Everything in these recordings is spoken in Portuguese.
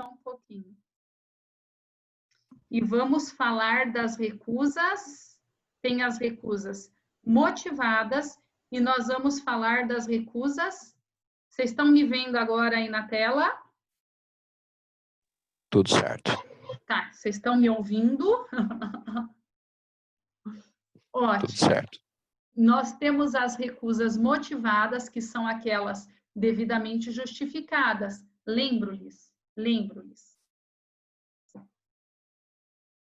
Só um pouquinho. E vamos falar das recusas. Tem as recusas motivadas e nós vamos falar das recusas. Vocês estão me vendo agora aí na tela? Tudo certo. Tá, vocês estão me ouvindo? Ótimo. Tudo certo. Nós temos as recusas motivadas, que são aquelas devidamente justificadas. Lembro-lhes.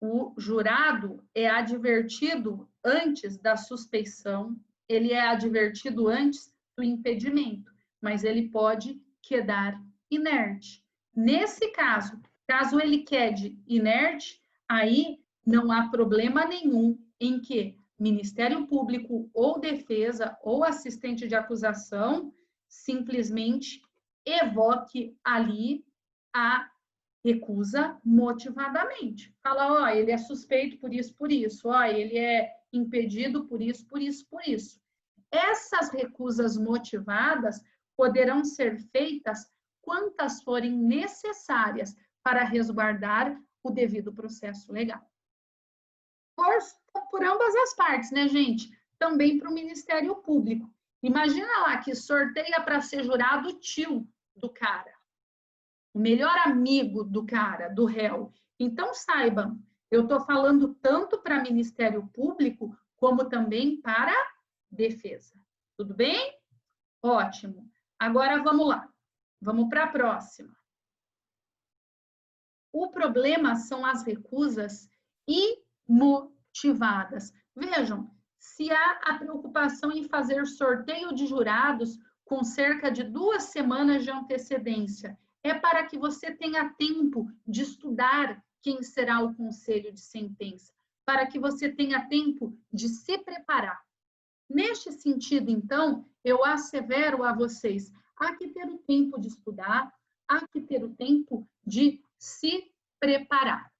O jurado é advertido antes da suspeição, ele é advertido antes do impedimento, mas ele pode quedar inerte. Nesse caso, caso ele quede inerte, aí não há problema nenhum em que Ministério Público ou defesa ou assistente de acusação simplesmente evoque ali a recusa motivadamente. Fala, ó, ele é suspeito por isso, ó, ele é impedido por isso. Essas recusas motivadas poderão ser feitas quantas forem necessárias para resguardar o devido processo legal. Por ambas as partes, né, gente? Também para o Ministério Público. Imagina lá que sorteia para ser jurado o tio do cara, o melhor amigo do cara, do réu. Então, saibam, eu estou falando tanto para Ministério Público, como também para defesa. Tudo bem? Ótimo. Agora, vamos lá. Vamos para a próxima. O problema são as recusas imotivadas. Vejam, se há a preocupação em fazer sorteio de jurados com cerca de 2 semanas de antecedência, é para que você tenha tempo de estudar quem será o conselho de sentença, para que você tenha tempo de se preparar. Neste sentido, então, eu assevero a vocês, há que ter o tempo de estudar, há que ter o tempo de se preparar.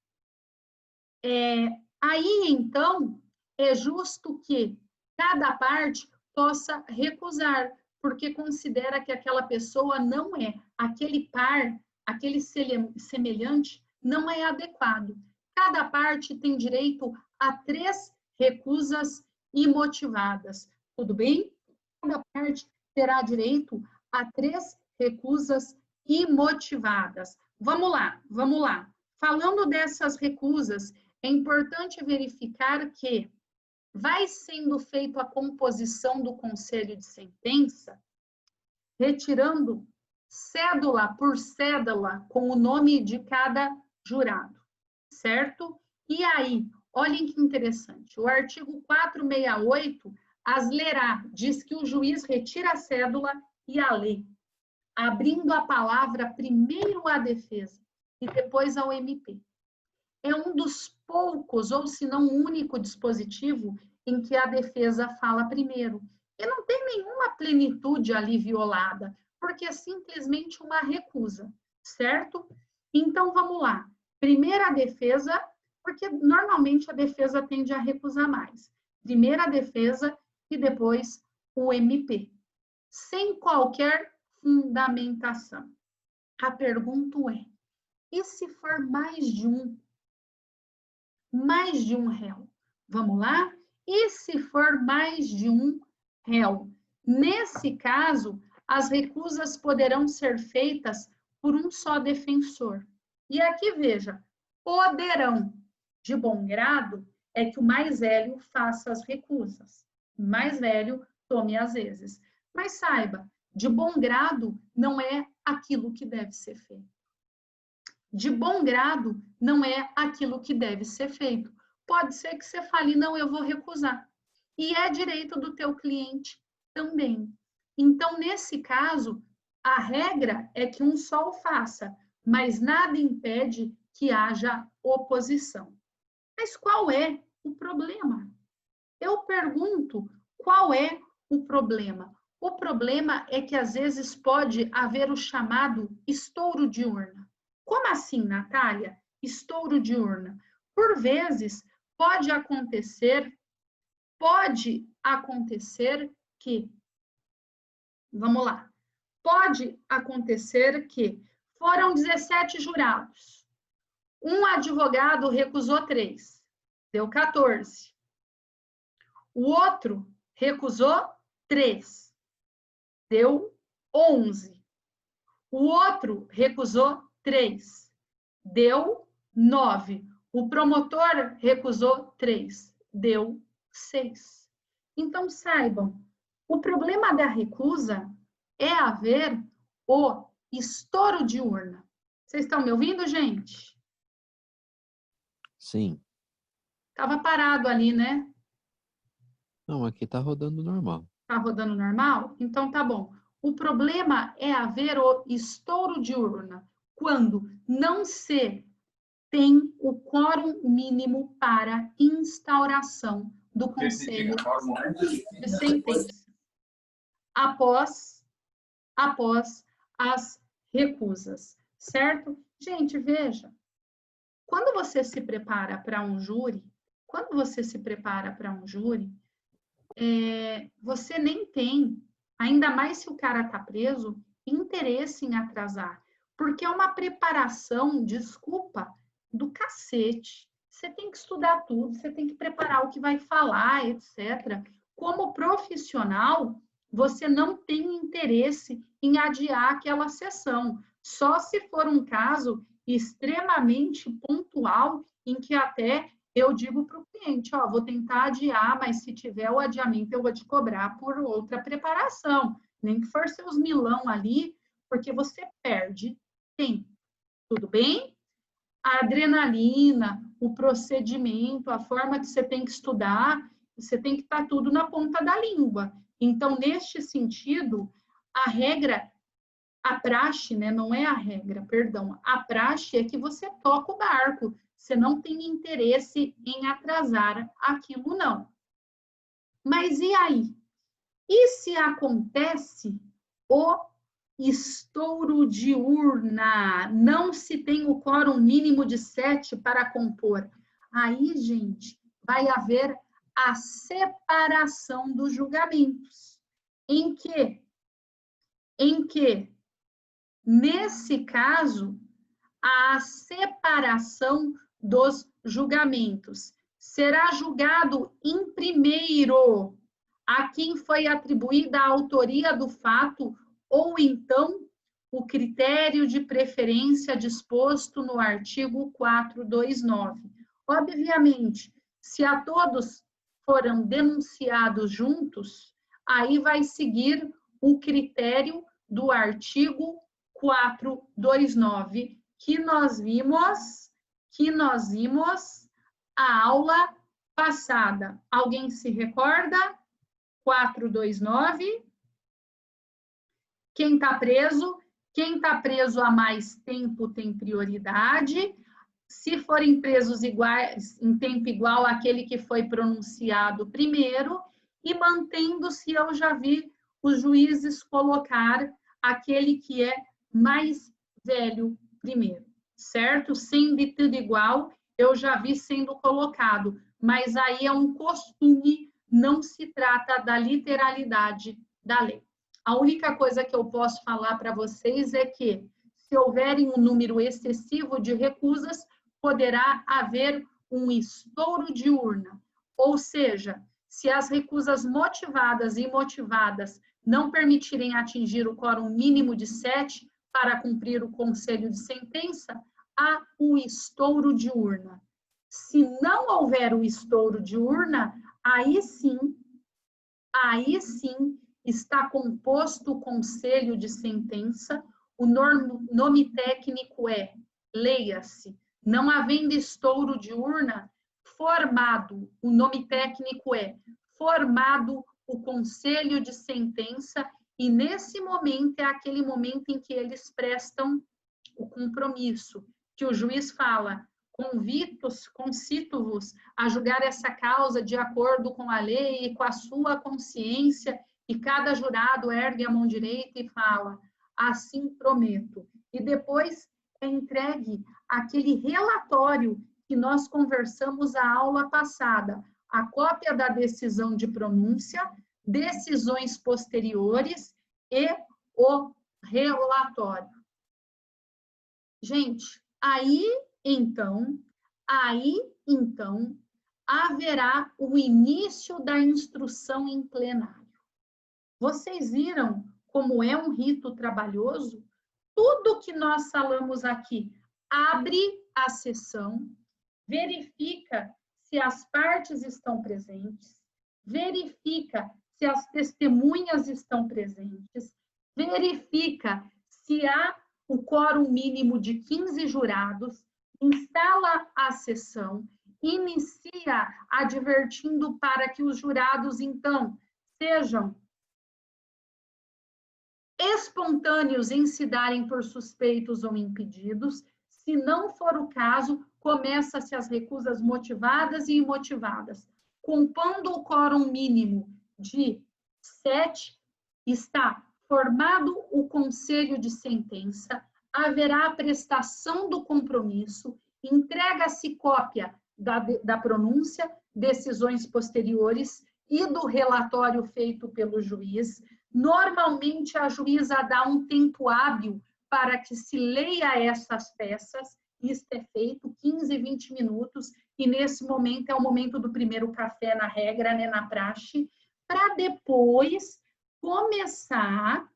Aí, então, é justo que cada parte possa recusar, porque considera que aquela pessoa não é, aquele par, aquele semelhante, não é adequado. Cada parte tem direito a 3 recusas imotivadas, tudo bem? Cada parte terá direito a 3 recusas imotivadas. Vamos lá. Falando dessas recusas, é importante verificar que vai sendo feita a composição do conselho de sentença, retirando cédula por cédula com o nome de cada jurado, certo? E aí, olhem que interessante, o artigo 468 as lerá, diz que o juiz retira a cédula e a lê, abrindo a palavra primeiro à defesa e depois ao MP. É um dos poucos, ou se não o único dispositivo em que a defesa fala primeiro. E não tem nenhuma plenitude ali violada, porque é simplesmente uma recusa, certo? Então, vamos lá. Primeiro a defesa, porque normalmente a defesa tende a recusar mais. Primeiro a defesa e depois o MP. Sem qualquer fundamentação. A pergunta é, e se for mais de um réu? Vamos lá? E se for mais de um réu? Nesse caso, as recusas poderão ser feitas por um só defensor. E aqui veja, poderão. De bom grado é que o mais velho faça as recusas. O mais velho tome as vezes. Mas saiba, de bom grado não é aquilo que deve ser feito. De bom grado não é aquilo que deve ser feito. Pode ser que você fale, não, eu vou recusar. E é direito do teu cliente também. Então, nesse caso, a regra é que um só o faça, mas nada impede que haja oposição. Mas qual é o problema? Eu pergunto, qual é o problema? O problema é que às vezes pode haver o chamado estouro de urna. Como assim, Natália? Estouro de urna. Por vezes, pode acontecer que, vamos lá, pode acontecer que Foram 17 jurados. Um advogado recusou 3, deu 14. O outro recusou 3, deu 11. O outro recusou 3, deu 9. O promotor recusou 3, deu 6. Então, saibam, o problema da recusa é haver o estouro de urna. Vocês estão me ouvindo, gente? Sim. Estava parado ali, né? Não, aqui tá rodando normal. Está rodando normal? Então, tá bom. O problema é haver o estouro de urna, quando não se tem o quórum mínimo para instauração do conselho de sentença, após as recusas, certo? Gente, veja, quando você se prepara para um júri, você nem tem, ainda mais se o cara está preso, interesse em atrasar, porque é uma preparação, desculpa, do cacete. Você tem que estudar tudo, você tem que preparar o que vai falar, etc. Como profissional, você não tem interesse em adiar aquela sessão, só se for um caso extremamente pontual, em que até eu digo para o cliente, ó, vou tentar adiar, mas se tiver o adiamento, eu vou te cobrar por outra preparação. Nem que for seus milão ali, porque você perde tempo. Tudo bem? A adrenalina, o procedimento, a forma que você tem que estudar, você tem que estar tudo na ponta da língua. Então, neste sentido, a regra, a praxe, né, não é a regra, perdão, a praxe é que você toca o barco, você não tem interesse em atrasar aquilo, não. Mas e aí? E se acontece o estouro de urna? Não se tem o quórum mínimo de 7 para compor. Aí, gente, vai haver a separação dos julgamentos. Em que, nesse caso, a separação dos julgamentos. Será julgado em primeiro a quem foi atribuída a autoria do fato ou então o critério de preferência disposto no artigo 429. Obviamente, se a todos foram denunciados juntos, aí vai seguir o critério do artigo 429, que nós vimos a aula passada. Alguém se recorda? 429. Quem está preso há mais tempo tem prioridade. Se forem presos iguais, em tempo igual àquele que foi pronunciado primeiro, e mantendo-se, eu já vi os juízes colocar aquele que é mais velho primeiro, certo? Sendo tudo igual, eu já vi sendo colocado, mas aí é um costume, não se trata da literalidade da lei. A única coisa que eu posso falar para vocês é que, se houverem um número excessivo de recusas, poderá haver um estouro de urna. Ou seja, se as recusas motivadas e imotivadas não permitirem atingir o quórum mínimo de 7 para cumprir o conselho de sentença, há um estouro de urna. Se não houver o estouro de urna, aí sim está composto o conselho de sentença. O nome técnico é, leia-se, não havendo estouro de urna, formado, o nome técnico é formado o conselho de sentença, e nesse momento é aquele momento em que eles prestam o compromisso, que o juiz fala: concito-vos a julgar essa causa de acordo com a lei e com a sua consciência, e cada jurado ergue a mão direita e fala: assim prometo. E depois é entregue aquele relatório que nós conversamos a aula passada, a cópia da decisão de pronúncia, decisões posteriores e o relatório. Gente, aí então, haverá o início da instrução em plenário. Vocês viram como é um rito trabalhoso? Tudo que nós falamos aqui, abre a sessão, verifica se as partes estão presentes, verifica se as testemunhas estão presentes, verifica se há o quórum mínimo de 15 jurados, instala a sessão, inicia advertindo para que os jurados, então, sejam espontâneos em se darem por suspeitos ou impedidos. Se não for o caso, começa-se as recusas motivadas e imotivadas. Compondo o quórum mínimo de 7, está formado o conselho de sentença, haverá a prestação do compromisso, entrega-se cópia da pronúncia, decisões posteriores e do relatório feito pelo juiz. Normalmente, a juíza dá um tempo hábil para que se leia essas peças. Isso é feito 15, 20 minutos, e nesse momento é o momento do primeiro café na regra, né, na praxe, para depois começar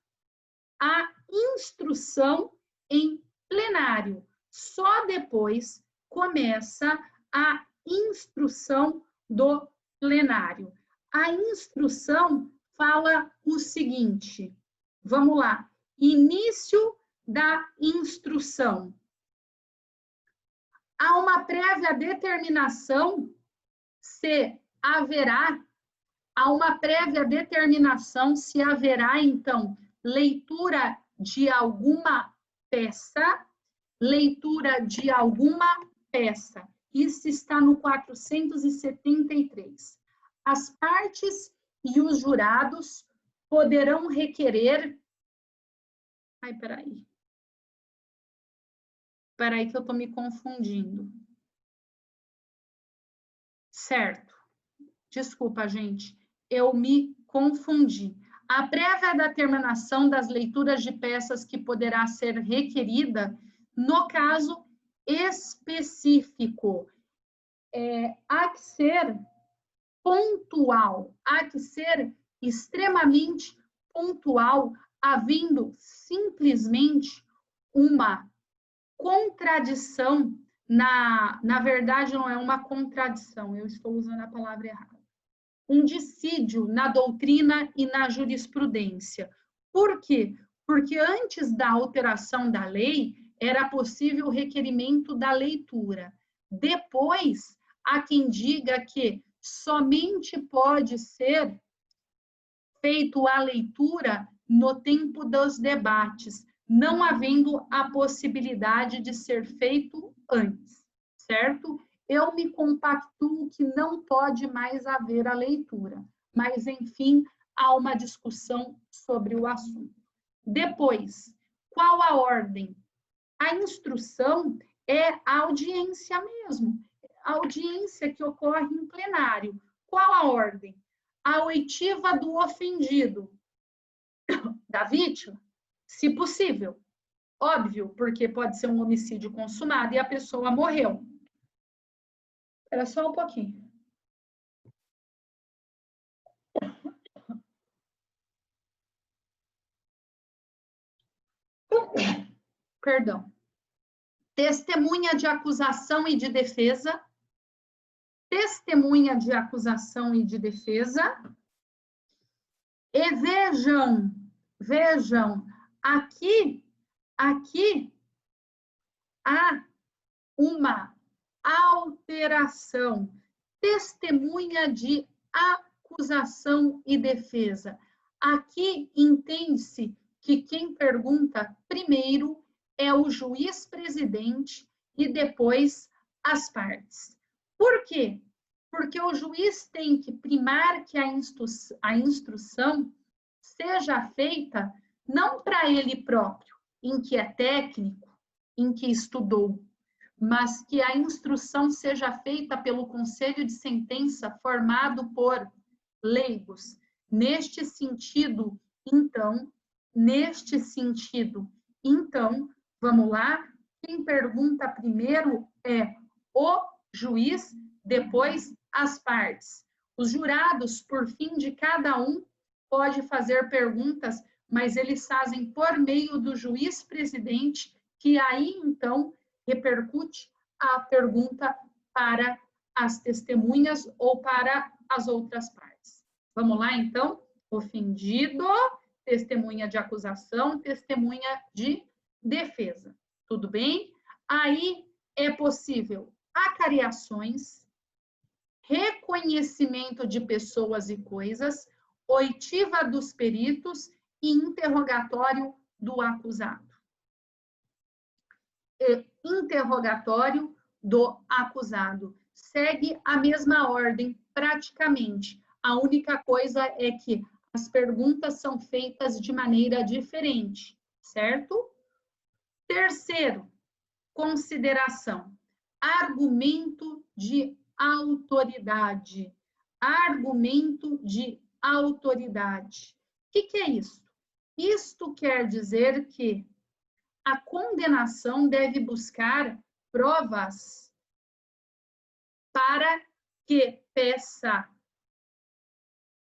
a instrução em plenário. Só depois começa a instrução do plenário. A instrução fala o seguinte, vamos lá, início da instrução. Há uma prévia determinação se haverá, então, leitura de alguma peça, Isso está no 473. As partes e os jurados poderão requerer... Peraí que eu estou me confundindo. Certo. Desculpa, gente. Eu me confundi. A prévia determinação das leituras de peças que poderá ser requerida, no caso específico, há que ser pontual, há que ser extremamente pontual, havendo simplesmente uma contradição, na verdade não é uma contradição, eu estou usando a palavra errada, um dissídio na doutrina e na jurisprudência. Por quê? Porque antes da alteração da lei, era possível o requerimento da leitura. Depois, há quem diga que somente pode ser feito a leitura no tempo dos debates, não havendo a possibilidade de ser feito antes, certo? Eu me compactuo que não pode mais haver a leitura, mas, enfim, há uma discussão sobre o assunto. Depois, qual a ordem? A instrução é a audiência mesmo, a audiência que ocorre em plenário. Qual a ordem? A oitiva do ofendido, da vítima, se possível. Óbvio, porque pode ser um homicídio consumado e a pessoa morreu. Espera só um pouquinho. Perdão. Testemunha de acusação e de defesa. Testemunha de acusação e de defesa. E vejam, aqui há uma alteração. Testemunha de acusação e defesa. Aqui entende-se que quem pergunta primeiro é o juiz-presidente e depois as partes. Por quê? Porque o juiz tem que primar que a instrução seja feita não para ele próprio, em que é técnico, em que estudou, mas que a instrução seja feita pelo conselho de sentença formado por leigos. Neste sentido, então, vamos lá, Quem pergunta primeiro é o juiz, depois as partes. Os jurados, por fim de cada um, pode fazer perguntas, mas eles fazem por meio do juiz presidente, que aí, então, repercute a pergunta para as testemunhas ou para as outras partes. Vamos lá, então? Ofendido, testemunha de acusação, testemunha de defesa. Tudo bem? Aí é possível acariações, reconhecimento de pessoas e coisas, oitiva dos peritos e interrogatório do acusado. Interrogatório do acusado. Segue a mesma ordem, praticamente. A única coisa é que as perguntas são feitas de maneira diferente, certo? Terceiro, consideração. Argumento de autoridade. Argumento de autoridade. O que é isso? Isto quer dizer que a condenação deve buscar provas para que peça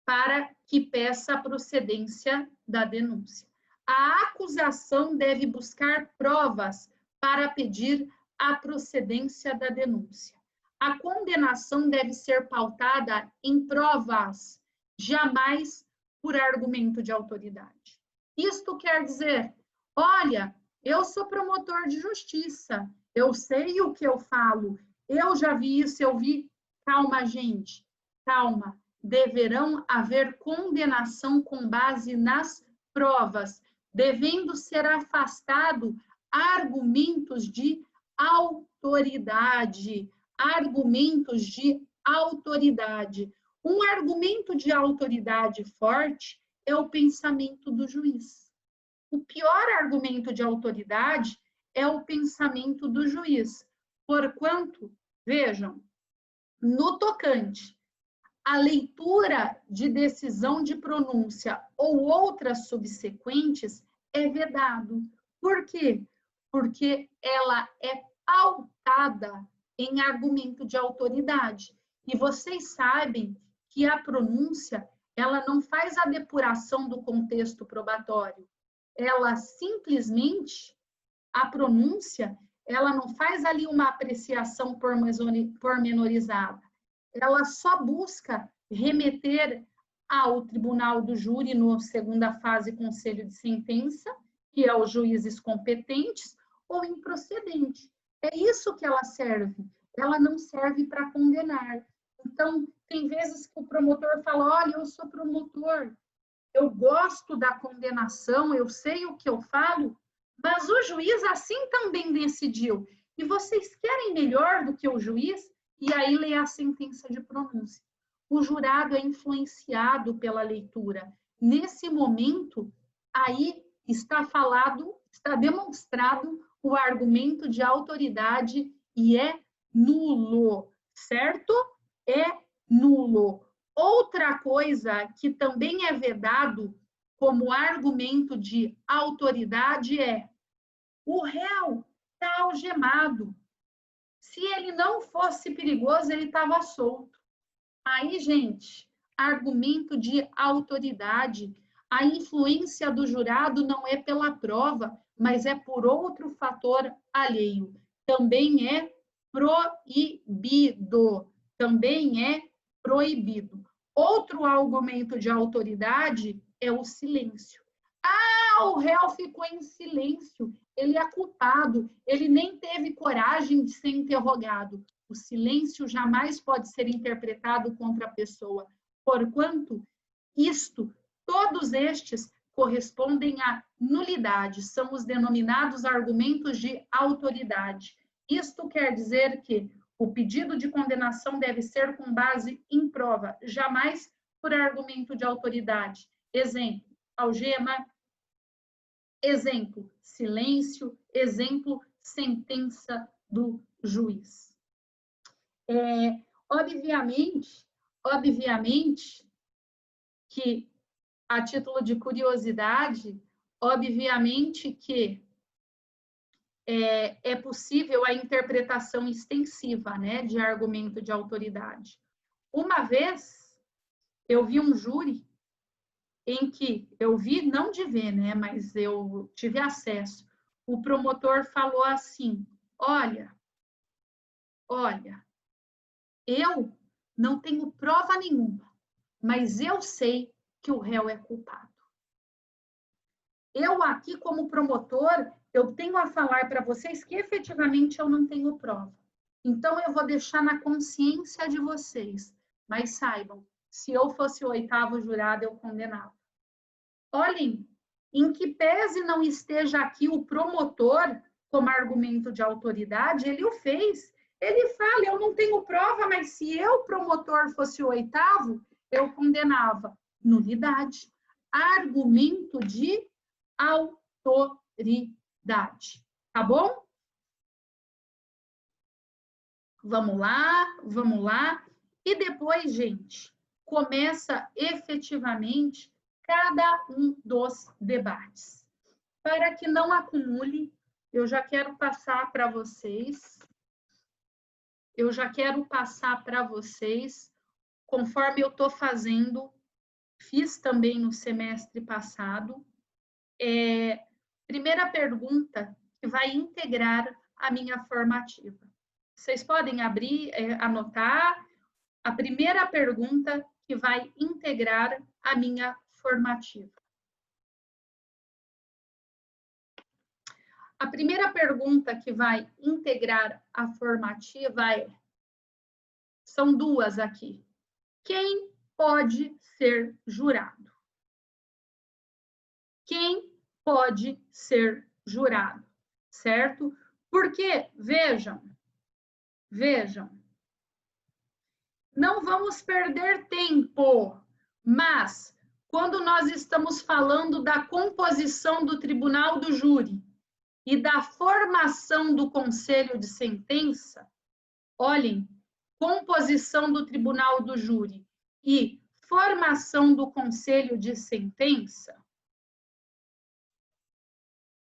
a procedência da denúncia. A acusação deve buscar provas para pedir a procedência da denúncia. A condenação deve ser pautada em provas, jamais por argumento de autoridade. Isto quer dizer, olha, eu sou promotor de justiça, eu sei o que eu falo, eu já vi isso, eu vi. Calma, gente, calma. Deverão haver condenação com base nas provas, devendo ser afastado argumentos de autoridade. Argumentos de autoridade. Um argumento de autoridade forte é o pensamento do juiz. O pior argumento de autoridade é o pensamento do juiz. Porquanto, vejam, no tocante à leitura de decisão de pronúncia ou outras subsequentes, é vedado. Por quê? Porque ela é pautada em argumento de autoridade. E vocês sabem que a pronúncia, ela não faz a depuração do contexto probatório. Ela simplesmente, a pronúncia, ela não faz ali uma apreciação pormenorizada. Ela só busca remeter ao tribunal do júri, no segunda fase, conselho de sentença, que é os juízes competentes, ou improcedente. É isso que ela serve. Ela não serve para condenar. Então, tem vezes que o promotor fala, olha, eu sou promotor, eu gosto da condenação, eu sei o que eu falo, mas o juiz assim também decidiu. E vocês querem melhor do que o juiz? E aí lê a sentença de pronúncia. O jurado é influenciado pela leitura. Nesse momento, aí está falado, está demonstrado o argumento de autoridade e é nulo, certo? É nulo. Outra coisa que também é vedado como argumento de autoridade é o réu está algemado. Se ele não fosse perigoso, ele estava solto. Aí, gente, argumento de autoridade. A influência do jurado não é pela prova, mas é por outro fator alheio. Também é proibido. Também é proibido. Outro argumento de autoridade é o silêncio. Ah, o réu ficou em silêncio, ele é culpado, ele nem teve coragem de ser interrogado. O silêncio jamais pode ser interpretado contra a pessoa, porquanto todos estes correspondem à nulidade, são os denominados argumentos de autoridade. Isto quer dizer que o pedido de condenação deve ser com base em prova, jamais por argumento de autoridade. Exemplo, algema. Exemplo, silêncio. Exemplo, sentença do juiz. Obviamente que, a título de curiosidade, obviamente que é possível a interpretação extensiva, né, de argumento de autoridade. Uma vez, eu vi um júri em que, eu vi, não de ver, né, mas eu tive acesso, o promotor falou assim, olha, eu não tenho prova nenhuma, mas eu sei que o réu é culpado. Eu aqui, como promotor, eu tenho a falar para vocês que efetivamente eu não tenho prova. Então, eu vou deixar na consciência de vocês. Mas saibam, se eu fosse o 8º jurado, eu condenava. Olhem, em que pese não esteja aqui o promotor como argumento de autoridade, ele o fez. Ele fala, eu não tenho prova, mas se eu, promotor, fosse o 8º, eu condenava. Nulidade. Argumento de autoridade. Tá bom? Vamos lá. E depois, gente, começa efetivamente cada um dos debates. Para que não acumule, eu já quero passar para vocês. Conforme eu estou fazendo, fiz também no semestre passado. Primeira pergunta que vai integrar a minha formativa. Vocês podem abrir, anotar a primeira pergunta que vai integrar a minha formativa. A primeira pergunta que vai integrar a formativa são duas aqui. Quem pode ser jurado? Quem pode ser jurado? Certo? Porque, vejam, não vamos perder tempo, mas quando nós estamos falando da composição do tribunal do júri e da formação do conselho de sentença, olhem, composição do tribunal do júri e formação do conselho de sentença.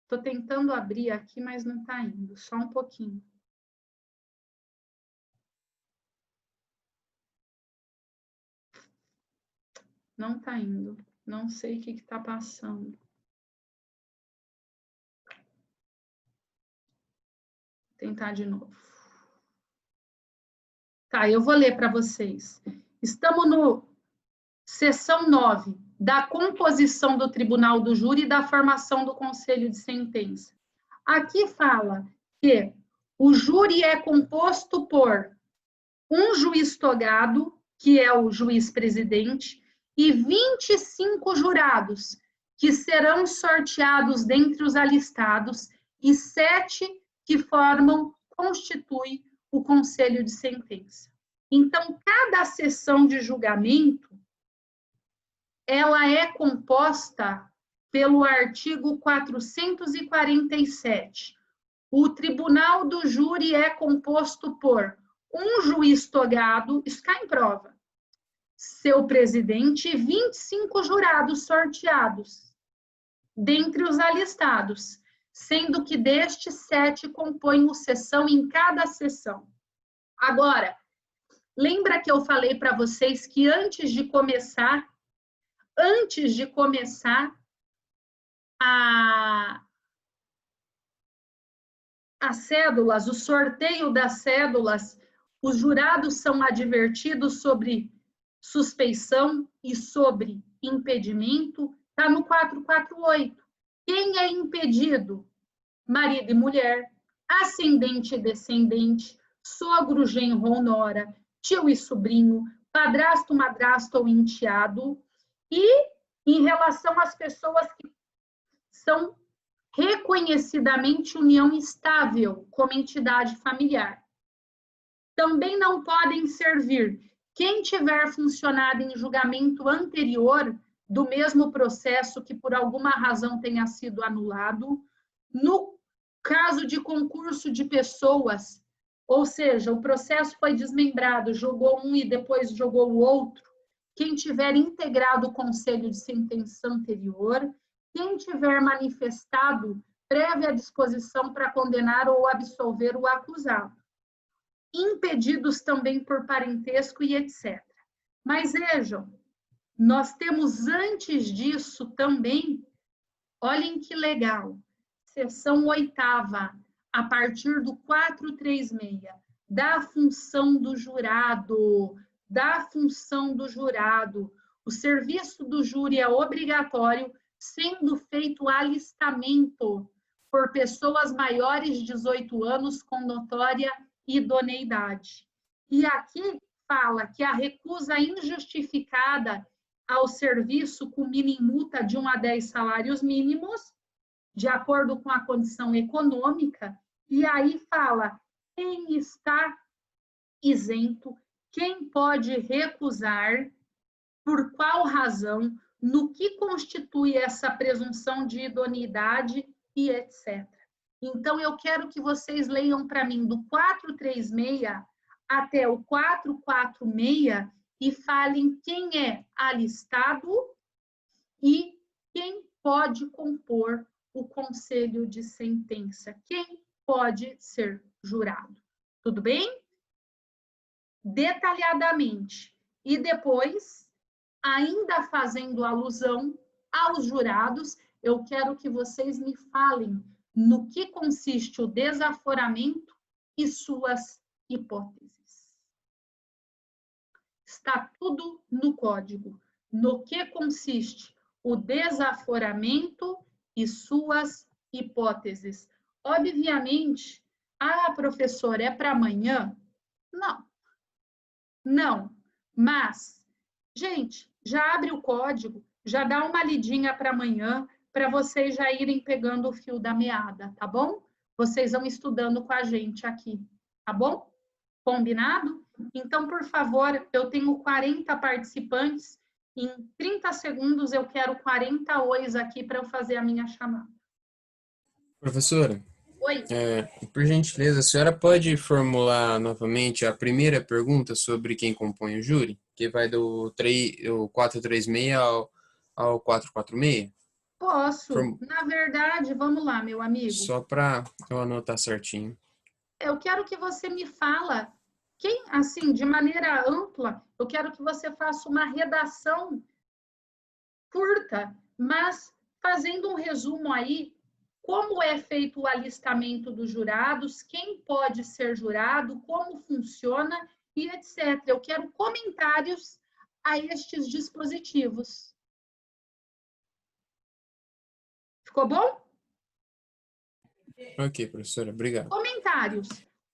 Estou tentando abrir aqui, mas não está indo, só um pouquinho. Não está indo, não sei o que está passando. Vou tentar de novo. Tá, eu vou ler para vocês. Estamos no seção 9, da composição do tribunal do júri e da formação do conselho de sentença. Aqui fala que o júri é composto por um juiz togado, que é o juiz presidente, e 25 jurados, que serão sorteados dentre os alistados, e 7 que constituem o conselho de sentença. Então, cada sessão de julgamento, ela é composta pelo artigo 447. O tribunal do júri é composto por um juiz togado, isso cai em prova, seu presidente e 25 jurados sorteados, dentre os alistados, sendo que destes 7 compõem sessão em cada sessão. Agora, lembra que eu falei para vocês que antes de começar as cédulas, o sorteio das cédulas, os jurados são advertidos sobre suspeição e sobre impedimento, está no 448. Quem é impedido? Marido e mulher, ascendente e descendente, sogro, genro ou nora, tio e sobrinho, padrasto, madrasto ou enteado, e em relação às pessoas que são reconhecidamente união estável como entidade familiar. Também não podem servir quem tiver funcionado em julgamento anterior do mesmo processo que por alguma razão tenha sido anulado, no caso de concurso de pessoas, ou seja, o processo foi desmembrado, jogou um e depois jogou o outro, quem tiver integrado o conselho de sentença anterior, quem tiver manifestado prévia disposição para condenar ou absolver o acusado, impedidos também por parentesco e etc. Mas vejam, nós temos antes disso também, olhem que legal, seção 8ª, a partir do 436, da função do jurado, o serviço do júri é obrigatório, sendo feito alistamento por pessoas maiores de 18 anos com notória idoneidade. E aqui fala que a recusa injustificada ao serviço culmina em multa de 1 a 10 salários mínimos, de acordo com a condição econômica, e aí fala quem está isento, quem pode recusar, por qual razão, no que constitui essa presunção de idoneidade e etc. Então, eu quero que vocês leiam para mim do 436 até o 446 e falem quem é alistado e quem pode compor o conselho de sentença, quem pode ser jurado. Tudo bem? Detalhadamente. E depois, ainda fazendo alusão aos jurados, eu quero que vocês me falem no que consiste o desaforamento e suas hipóteses. Está tudo no código. No que consiste o desaforamento e suas hipóteses. Obviamente, professora, é para amanhã? Não. Não. Mas, gente, já abre o código, já dá uma lidinha para amanhã, para vocês já irem pegando o fio da meada, tá bom? Vocês vão estudando com a gente aqui, tá bom? Combinado? Então, por favor, eu tenho 40 participantes. Em 30 segundos, eu quero 40 ois aqui para eu fazer a minha chamada. Professora, Oi. por gentileza, a senhora pode formular novamente a primeira pergunta sobre quem compõe o júri, que vai do 436 ao 446? Posso. Na verdade, vamos lá, meu amigo. Só para eu anotar certinho. Eu quero que você me fala quem, assim, de maneira ampla, eu quero que você faça uma redação curta, mas fazendo um resumo aí, como é feito o alistamento dos jurados, quem pode ser jurado, como funciona e etc. Eu quero comentários a estes dispositivos. Ficou bom? Ok, professora, obrigado.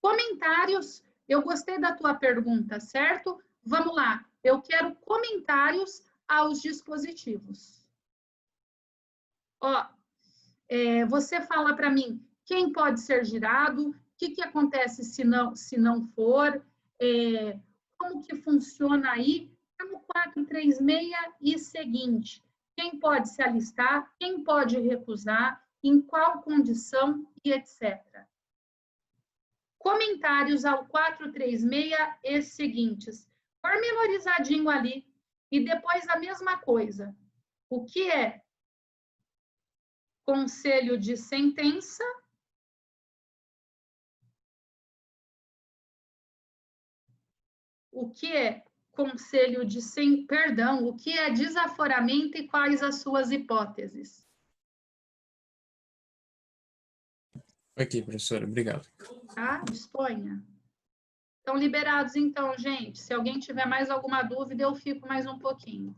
Comentários. Eu gostei da tua pergunta, certo? Vamos lá. Eu quero comentários aos dispositivos. Ó, você fala para mim quem pode ser jurado, o que acontece se não for, como que funciona aí, no 436 e seguinte, quem pode se alistar, quem pode recusar, em qual condição e etc. Comentários ao 436 e seguintes, pormenorizadinho ali, e depois a mesma coisa. O que é conselho de sentença? O que é conselho de o que é desaforamento e quais as suas hipóteses? Ok, professora, obrigado. Tá? Disponha. Estão liberados então, gente. Se alguém tiver mais alguma dúvida, eu fico mais um pouquinho.